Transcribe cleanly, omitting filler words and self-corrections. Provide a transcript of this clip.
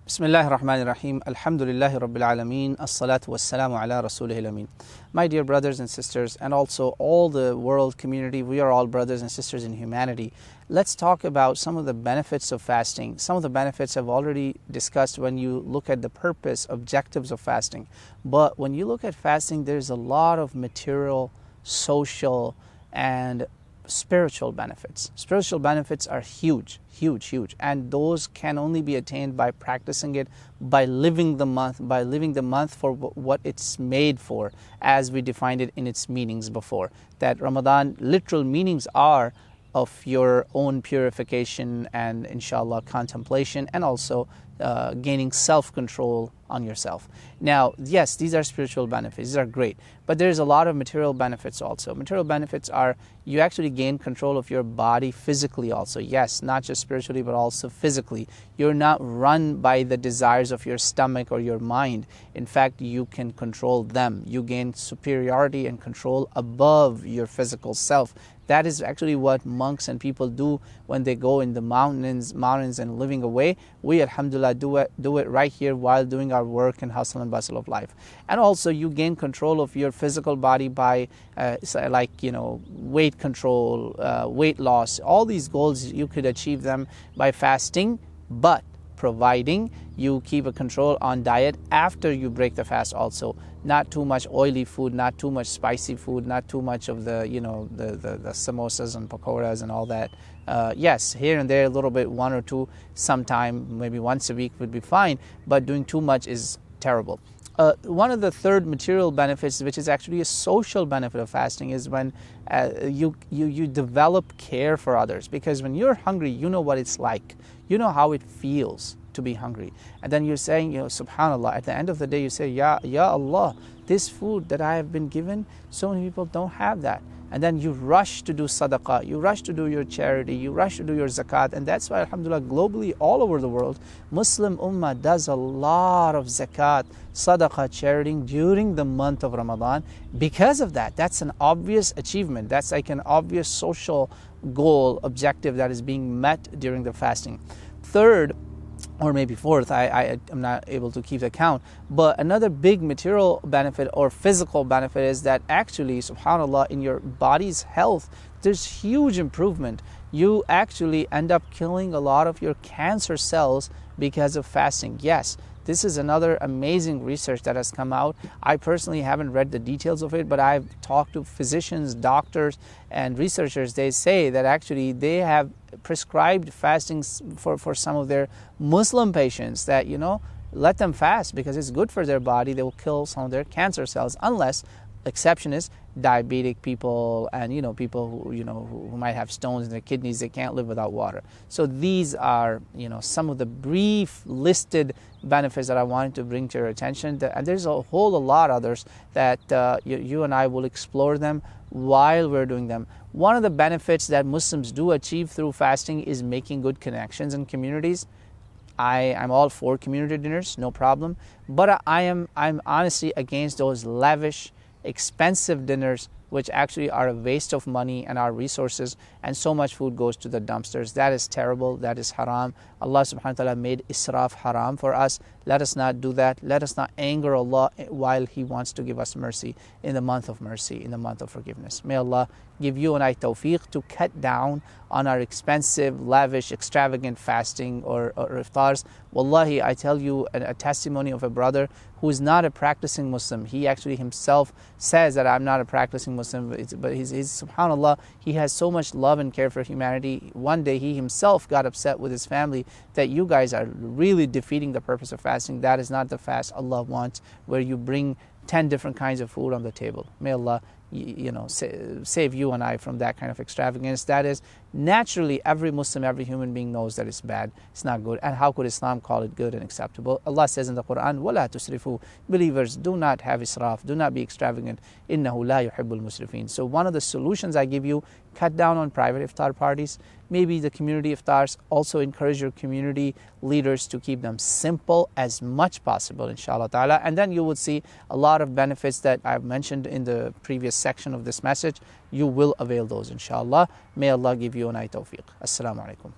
Bismillahir Rahmanir Rahim. Alhamdulillahi Rabbil Alameen. As-salatu was-salamu ala Rasulihil Ameen. My dear brothers and sisters, and also all the world community, we are all brothers and sisters in humanity. Let's talk about some of the benefits of fasting. Some of the benefits I've already discussed when you look at the purpose, objectives of fasting. But when you look at fasting, there's a lot of material, social, and spiritual benefits. Spiritual benefits are huge, huge, and those can only be attained by practicing it, by living the month for what it's made for, as we defined it in its meanings before. That Ramadan literal meanings are of your own purification and inshallah contemplation, and also gaining self-control on yourself. Now, yes, these are spiritual benefits, these are great, but there's a lot of material benefits also. Material benefits are you actually gain control of your body physically also. Yes, not just spiritually, but also physically. You're not run by the desires of your stomach or your mind. In fact, you can control them. You gain superiority and control above your physical self. That is actually what monks and people do when they go in the mountains and living away. We, alhamdulillah, do it right here while doing our work and hustle and bustle of life. And also you gain control of your physical body by weight control, weight loss. All these goals, you could achieve them by fasting, but providing you keep a control on diet after you break the fast also. Not too much oily food, not too much spicy food, not too much of the samosas and pakoras and all that. Yes, here and there a little bit, one or two sometime, maybe once a week would be fine, but doing too much is terrible. One of the third material benefits, which is actually a social benefit of fasting, is when you develop care for others. Because when you're hungry, you know what it's like. You know how it feels to be hungry. And then you're saying, subhanallah, at the end of the day you say, Ya Allah, this food that I have been given, so many people don't have that. And then you rush to do sadaqah, you rush to do your charity, you rush to do your zakat. And that's why, alhamdulillah, globally, all over the world, Muslim ummah does a lot of zakat, sadaqah, charity during the month of Ramadan. Because of that, that's an obvious achievement. That's like an obvious social goal, objective that is being met during the fasting. Third, or maybe fourth, I am not able to keep the count, but another big material benefit or physical benefit is that actually, subhanAllah, in your body's health, there's huge improvement. You actually end up killing a lot of your cancer cells because of fasting. Yes, this is another amazing research that has come out. I personally haven't read the details of it, but I've talked to physicians, doctors, and researchers. They say that actually they have prescribed fasting for some of their Muslim patients, that, let them fast because it's good for their body. They will kill some of their cancer cells, unless exception is diabetic people and people who might have stones in their kidneys. They can't live without water. So these are some of the brief listed benefits that I wanted to bring to your attention, and there's a whole lot others that you and I will explore them while we're doing them. One of the benefits that Muslims do achieve through fasting is making good connections in communities. I'm all for community dinners, no problem, but I'm honestly against those lavish, expensive dinners which actually are a waste of money and our resources, and so much food goes to the dumpsters. That is terrible, that is haram. Allah subhanahu wa ta'ala made israf haram for us. Let us not do that. Let us not anger Allah while He wants to give us mercy in the month of mercy, in the month of forgiveness. May Allah give you and I tawfiq to cut down on our expensive, lavish, extravagant fasting or iftars. Wallahi, I tell you a testimony of a brother who is not a practicing Muslim. He actually himself says that I'm not a practicing Muslim, but he's subhanAllah, he has so much love and care for humanity. One day he himself got upset with his family that you guys are really defeating the purpose of fasting. That is not the fast Allah wants, where you bring 10 different kinds of food on the table. May Allah save you and I from that kind of extravagance. That is, naturally, every Muslim, every human being knows that it's bad, it's not good. And how could Islam call it good and acceptable? Allah says in the Quran, وَلَا تُسْرِفُوا, believers, do not have israf, do not be extravagant. إِنَّهُ لَا يُحِبُّ الْمُسْرِفِينَ. So one of the solutions I give you, cut down on private iftar parties. Maybe the community iftars, also encourage your community leaders to keep them simple as much possible, inshallah ta'ala. And then you would see a lot of benefits that I've mentioned in the previous section of this message. You will avail those, inshallah. May Allah give you an eye tawfiq. Assalamu alaikum.